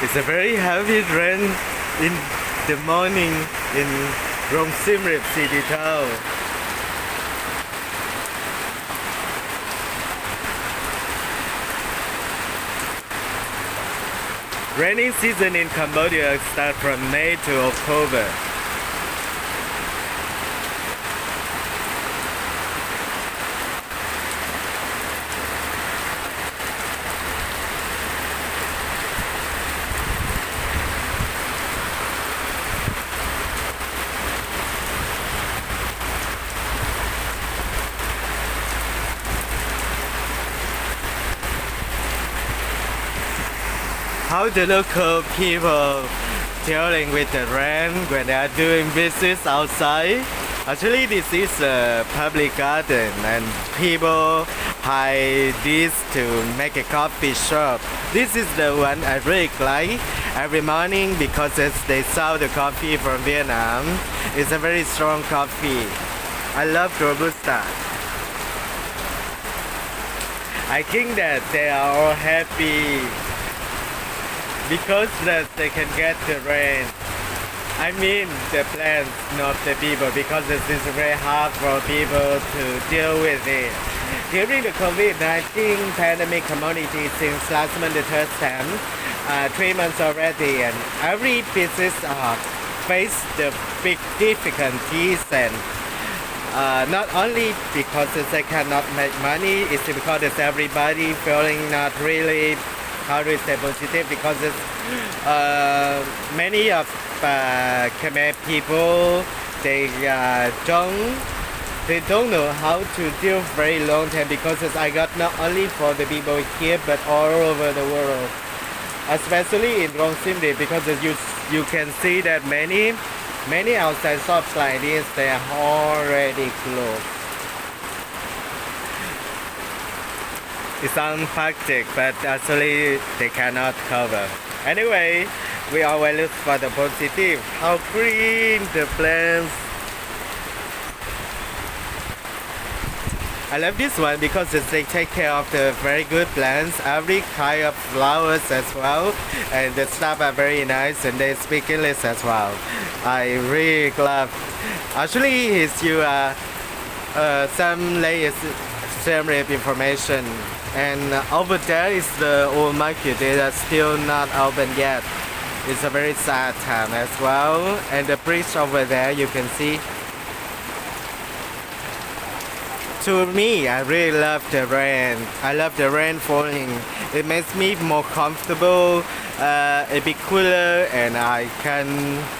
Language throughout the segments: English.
It's a very heavy rain in the morning in Siem city town. Rainy season in Cambodia starts from May to October. How the local people dealing with the rain when they are doing business outside. Actually, this is a public garden and people hire this to make a coffee shop. This is the one I really like every morning because they sell the coffee from Vietnam. It's a very strong coffee. I love Robusta. I think that they are all happy because that they can get the rain. I mean the plants, not the people, because it is very hard for people to deal with it. During the COVID-19 pandemic community since last month the third time, 3 months already, and every business face the big difficulties and not only because they cannot make money, it's because everybody feeling not really how to say positive because many of Khmer people they don't know how to deal very long time because I got not only for the people here but all over the world, especially in Siem because you can see that many outside shops like this they are already closed. It's unpractical, but actually they cannot cover. Anyway, we always look for the positive. How green the plants. I love this one because they take care of the very good plants, every kind of flowers as well, and the staff are very nice and they speak English as well. I really love. Actually, here's you some latest information. And over there is the old market. They are still not open yet. It's a very sad time as well. And the bridge over there, you can see. To me, I really love the rain. I love the rain falling. It makes me more comfortable, a bit cooler, and I can,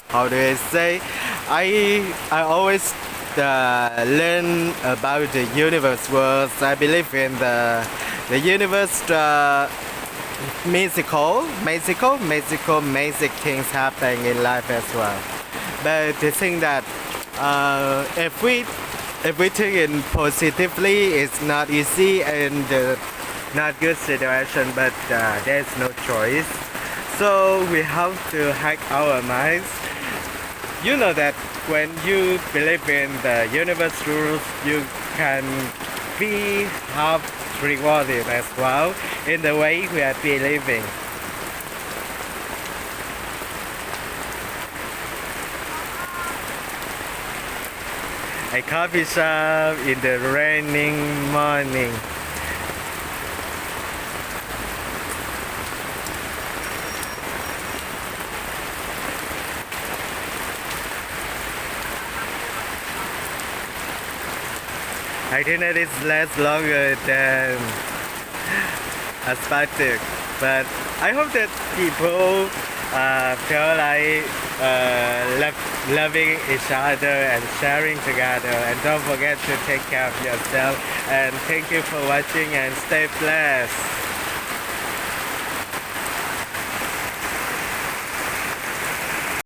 how do I say, I always learn about the universe worlds. I believe in the universe, magical things happening in life as well. But the thing that if we think in positively, it's not easy and not good situation. But there's no choice. So we have to hack our minds. You know that when you believe in the universe rules, you can be half rewarded as well in the way we are believing. A coffee shop in the raining morning. I think that it lasts longer than expected, but I hope that people feel like loving each other and sharing together, and don't forget to take care of yourself, and thank you for watching and stay blessed.